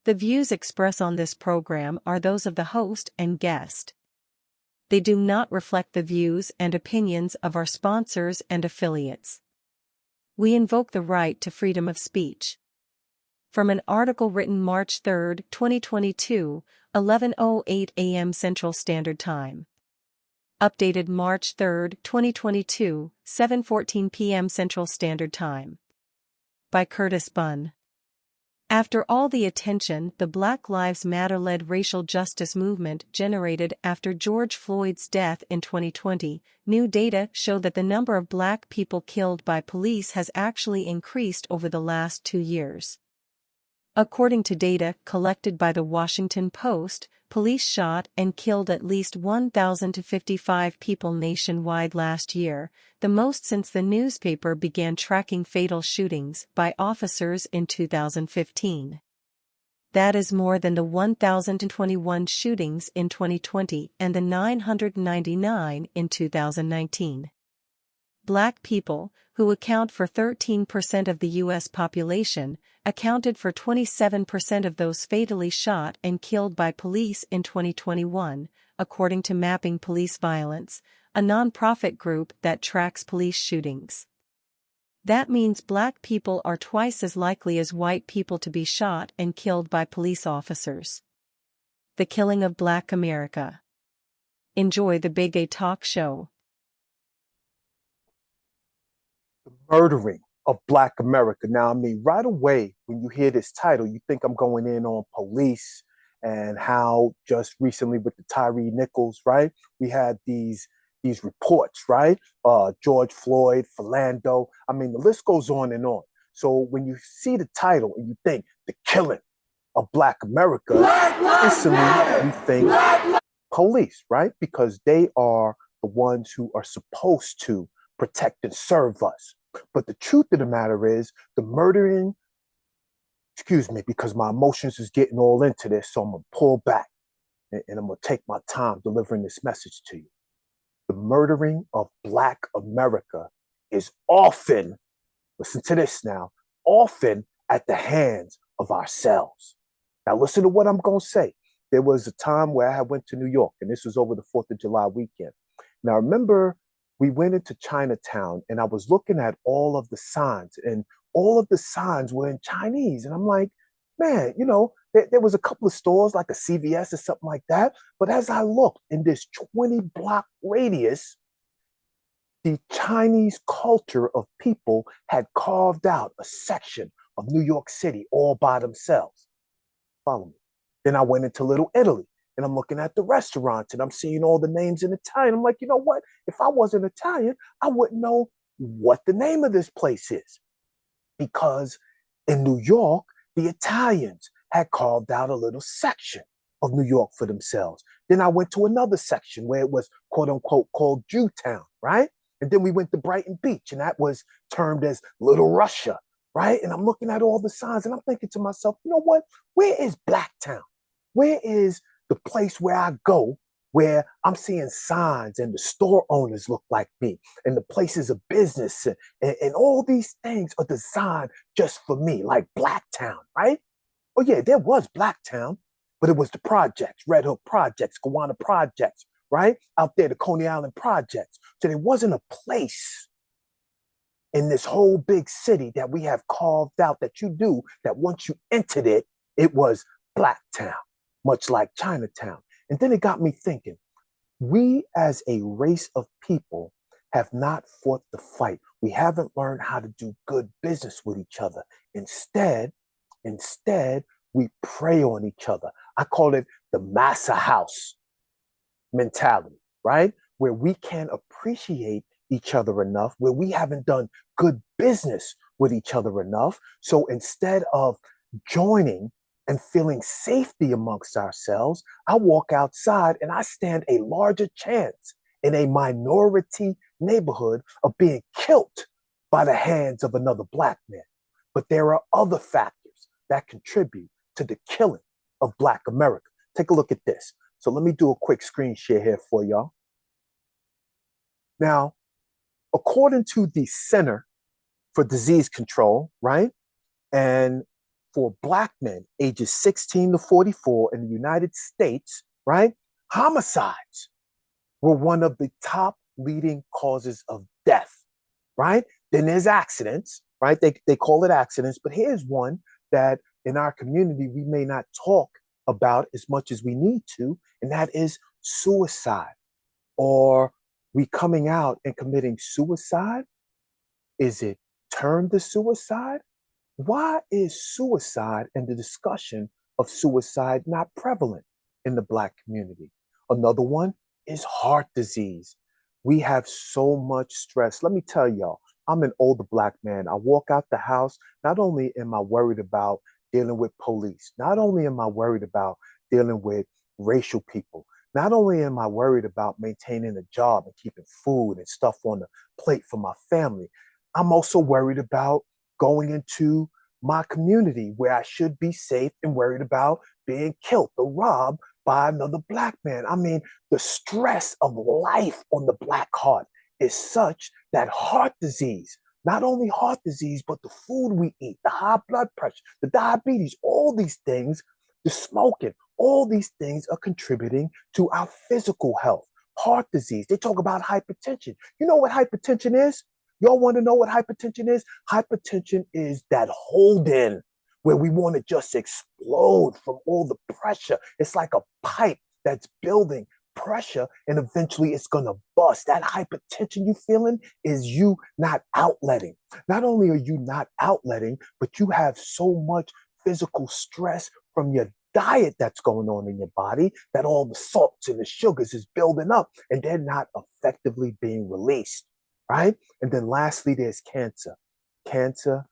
The views expressed on this program are those of the host and guest. They do not reflect the views and opinions of our sponsors and affiliates. We invoke the right to freedom of speech. From an article written March 3, 2022, 11:08 a.m. Central Standard Time. Updated March 3, 2022, 7:14 p.m. Central Standard Time. By Curtis Bunn. After all the attention the Black Lives Matter-led racial justice movement generated after George Floyd's death in 2020, new data show that the number of Black people killed by police has actually increased over the last 2 years. According to data collected by The Washington Post, police shot and killed at least 1,055 people nationwide last year, the most since the newspaper began tracking fatal shootings by officers in 2015. That is more than the 1,021 shootings in 2020 and the 999 in 2019. Black people, who account for 13% of the U.S. population, accounted for 27% of those fatally shot and killed by police in 2021, according to Mapping Police Violence, a nonprofit group that tracks police shootings. That means Black people are twice as likely as white people to be shot and killed by police officers. The killing of Black America. Enjoy the Big A Talk Show. The murdering of Black America. Now, I mean, right away, when you hear this title, you think I'm going in on police and how just recently with the Tyre Nichols, right? We had these reports, right? George Floyd, Philando. I mean, the list goes on and on. So when you see the title and you think the killing of Black America, instantly you think police, right? Because they are the ones who are supposed to protect and serve us. But the truth of the matter is the murdering, excuse me, because my emotions is getting all into this, so I'm going to pull back and I'm going to take my time delivering this message to you. The murdering of Black America is often, listen to this now, often at the hands of ourselves. Now listen to what I'm going to say. There was a time where I went to New York, and this was over the 4th of July weekend. Now remember, we went into Chinatown and I was looking at all of the signs, and all of the signs were in Chinese. And I'm like, man, you know, there was a couple of stores like a CVS or something like that. But as I looked in this 20-block radius, the Chinese culture of people had carved out a section of New York City all by themselves. Follow me. Then I went into Little Italy. And I'm looking at the restaurants and I'm seeing all the names in Italian. I'm like, you know what? If I wasn't Italian, I wouldn't know what the name of this place is. Because in New York, the Italians had carved out a little section of New York for themselves. Then I went to another section where it was quote unquote called Jewtown, right? And then we went to Brighton Beach and that was termed as Little Russia, right? And I'm looking at all the signs and I'm thinking to myself, you know what? Where is Blacktown? Where is the place where I go, where I'm seeing signs and the store owners look like me and the places of business and all these things are designed just for me, like Blacktown, right? Oh yeah, there was Blacktown, but it was the projects, Red Hook projects, Gowanus projects, right? Out there, the Coney Island projects. So there wasn't a place in this whole big city that we have carved out that you do, that once you entered it, it was Blacktown, much like Chinatown. And then it got me thinking, we as a race of people have not fought the fight. We haven't learned how to do good business with each other. Instead, we prey on each other. I call it the massa house mentality, right? Where we can't appreciate each other enough, where we haven't done good business with each other enough. So instead of joining and feeling safety amongst ourselves, I walk outside and I stand a larger chance in a minority neighborhood of being killed by the hands of another Black man. But there are other factors that contribute to the killing of Black America. Take a look at this. So let me do a quick screen share here for y'all. Now, according to the Center for Disease Control, right? And for black men ages 16 to 44 in the United States, right? Homicides were one of the top leading causes of death, right? Then there's accidents, right? They call it accidents, but here's one that in our community we may not talk about as much as we need to, and that is suicide. Or we coming out and committing suicide? Is it turned to suicide? Why is suicide and the discussion of suicide not prevalent in the Black community? Another one is heart disease. We have so much stress. Let me tell y'all, I'm an older Black man. I walk out the house, not only am I worried about dealing with police, not only am I worried about dealing with racial people, not only am I worried about maintaining a job and keeping food and stuff on the plate for my family, I'm also worried about going into my community where I should be safe and worried about being killed or robbed by another Black man. I mean, the stress of life on the Black heart is such that heart disease, not only heart disease, but the food we eat, the high blood pressure, the diabetes, all these things, the smoking, all these things are contributing to our physical health. Heart disease, they talk about hypertension. You know what hypertension is? Y'all want to know what hypertension is? Hypertension is that hold in where we want to just explode from all the pressure. It's like a pipe that's building pressure and eventually it's going to bust. That hypertension you feeling is you not outletting. Not only are you not outletting, but you have so much physical stress from your diet that's going on in your body that all the salts and the sugars is building up and they're not effectively being released, right? And then lastly, there's cancer. Cancer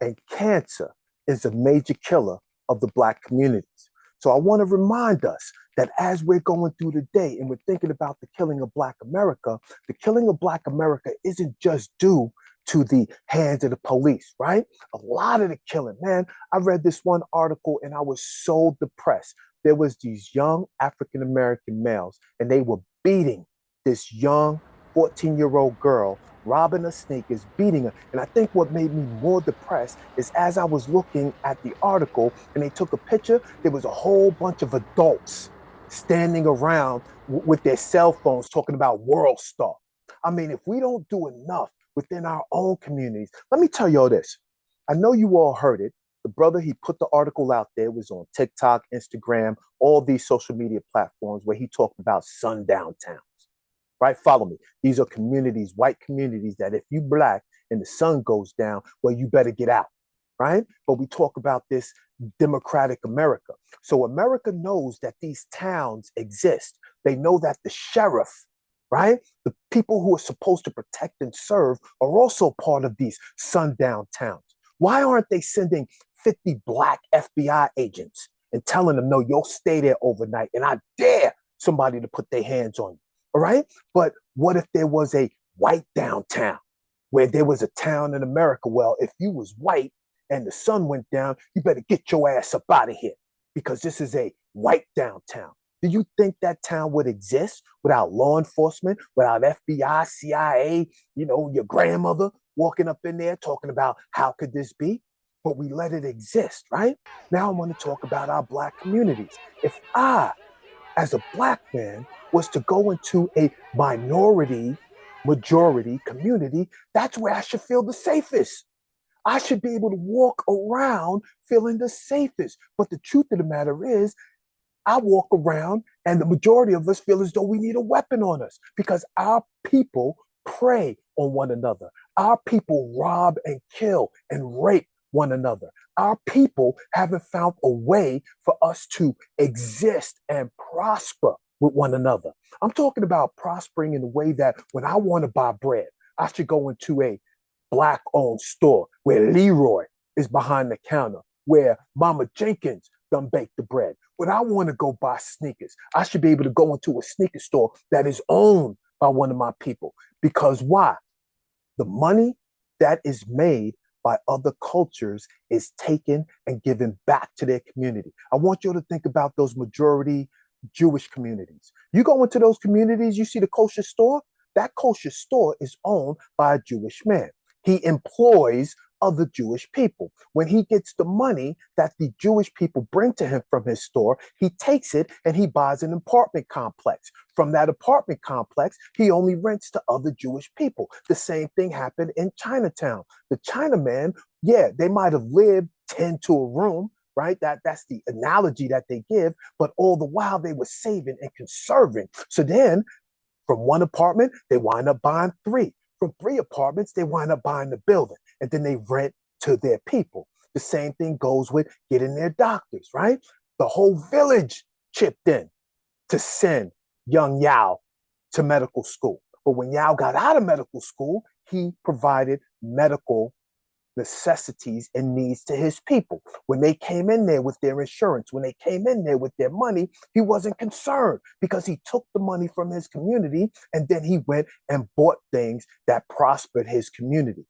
and cancer is a major killer of the Black communities. So I want to remind us that as we're going through the day and we're thinking about the killing of Black America, the killing of Black America isn't just due to the hands of the police, right? A lot of the killing, man. I read this one article and I was so depressed. There was these young African American males and they were beating this young 14-year-old girl, robbing her sneakers, beating her. And I think what made me more depressed is as I was looking at the article and they took a picture, there was a whole bunch of adults standing around with their cell phones talking about World Star. I mean, if we don't do enough within our own communities, let me tell y'all this. I know you all heard it. The brother, he put the article out there, it was on TikTok, Instagram, all these social media platforms where he talked about sundown towns, right? Follow me. These are communities, white communities that if you Black and the sun goes down, well, you better get out, right? But we talk about this democratic America. So America knows that these towns exist. They know that the sheriff, right? The people who are supposed to protect and serve are also part of these sundown towns. Why aren't they sending 50 Black FBI agents and telling them, no, you'll stay there overnight and I dare somebody to put their hands on you? All right. But what if there was a white downtown where there was a town in America? Well, if you was white and the sun went down, you better get your ass up out of here because this is a white downtown. Do you think that town would exist without law enforcement, without FBI, CIA, your grandmother walking up in there talking about how could this be? But we let it exist, right? Now I want to talk about our Black communities. If I, as a Black man, was to go into a minority majority community, that's where I should feel the safest. I should be able to walk around feeling the safest. But the truth of the matter is, I walk around and the majority of us feel as though we need a weapon on us because our people prey on one another. Our people rob and kill and rape one another. Our people haven't found a way for us to exist and prosper with one another. I'm talking about prospering in a way that when I want to buy bread, I should go into a Black owned store where Leroy is behind the counter, where Mama Jenkins done bake the bread. When I want to go buy sneakers, I should be able to go into a sneaker store that is owned by one of my people. Because why? The money that is made by other cultures is taken and given back to their community. I want you to think about those majority Jewish communities. You go into those communities, you see the kosher store, that kosher store is owned by a Jewish man. He employs other Jewish people. When he gets the money that the Jewish people bring to him from his store, he takes it and he buys an apartment complex. From that apartment complex, he only rents to other Jewish people. The same thing happened in Chinatown. The Chinaman, yeah, they might have lived 10 to a room, right? That's the analogy that they give, but all the while they were saving and conserving. So then from one apartment, they wind up buying three. From three apartments, they wind up buying the building, and then they rent to their people. The same thing goes with getting their doctors, right? The whole village chipped in to send young Yao to medical school. But when Yao got out of medical school, he provided medical necessities and needs to his people. When they came in there with their insurance, when they came in there with their money, he wasn't concerned because he took the money from his community and then he went and bought things that prospered his community.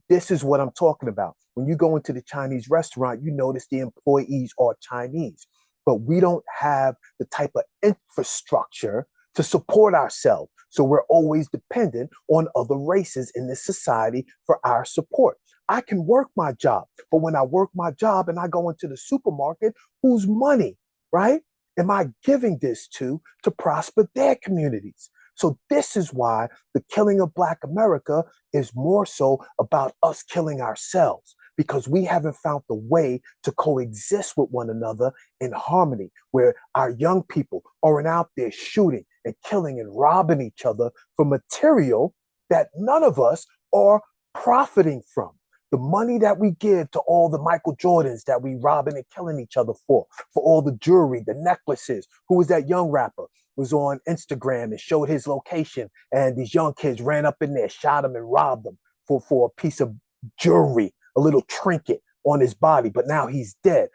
This is what I'm talking about. When you go into the Chinese restaurant, you notice the employees are Chinese, but we don't have the type of infrastructure to support ourselves. So we're always dependent on other races in this society for our support. I can work my job, but when I work my job and I go into the supermarket, whose money, right, am I giving this to prosper their communities? So this is why the killing of Black America is more so about us killing ourselves, because we haven't found the way to coexist with one another in harmony, where our young people aren't out there shooting and killing and robbing each other for material that none of us are profiting from. The money that we give to all the Michael Jordans that we robbing and killing each other for all the jewelry, the necklaces. Who was that young rapper? Was on Instagram and showed his location, and these young kids ran up in there, shot him and robbed him for a piece of jewelry, a little trinket on his body, but now he's dead.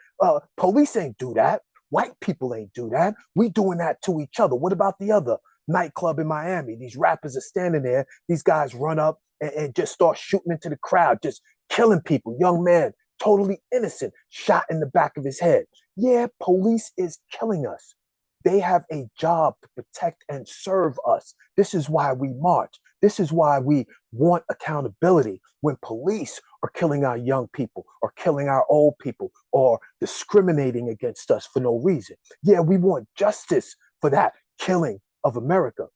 Police ain't do that. White people ain't do that. We doing that to each other. What about the other nightclub in Miami? These rappers are standing there. These guys run up and just start shooting into the crowd, just killing people. Young man, totally innocent, shot in the back of his head. Yeah, police is killing us. They have a job to protect and serve us. This is why we march. This is why we want accountability when police are killing our young people or killing our old people or discriminating against us for no reason. Yeah, we want justice for that killing of America.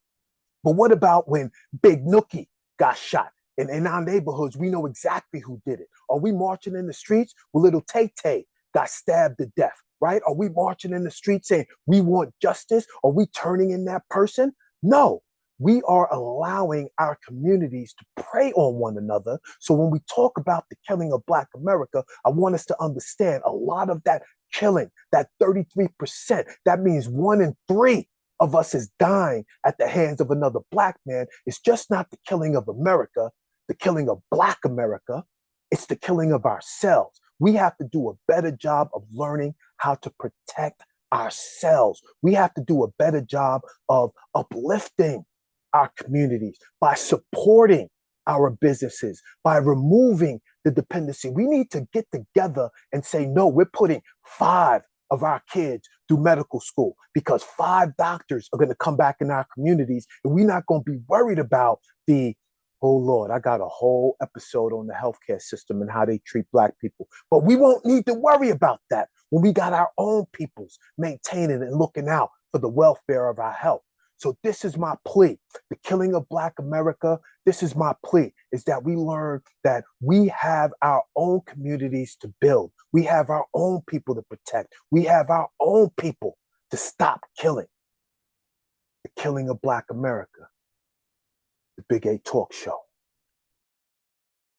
But what about when Big Nookie got shot? In our neighborhoods, we know exactly who did it. Are we marching in the streets with little Tay Tay got stabbed to death, right? Are we marching in the streets saying we want justice? Are we turning in that person? No, we are allowing our communities to prey on one another. So when we talk about the killing of Black America, I want us to understand a lot of that killing, that 33%, that means 1 in 3 of us is dying at the hands of another Black man. It's just not the killing of America, the killing of Black America. It's the killing of ourselves. We have to do a better job of learning how to protect ourselves. We have to do a better job of uplifting our communities by supporting our businesses, by removing the dependency. We need to get together and say, no, we're putting 5 of our kids through medical school because 5 doctors are going to come back in our communities, and we're not going to be worried about oh Lord, I got a whole episode on the healthcare system and how they treat Black people. But we won't need to worry about that when we got our own peoples maintaining and looking out for the welfare of our health. So this is my plea. The killing of Black America, this is my plea, is that we learn that we have our own communities to build. We have our own people to protect. We have our own people to stop killing. The killing of Black America. The Big A Talk Show.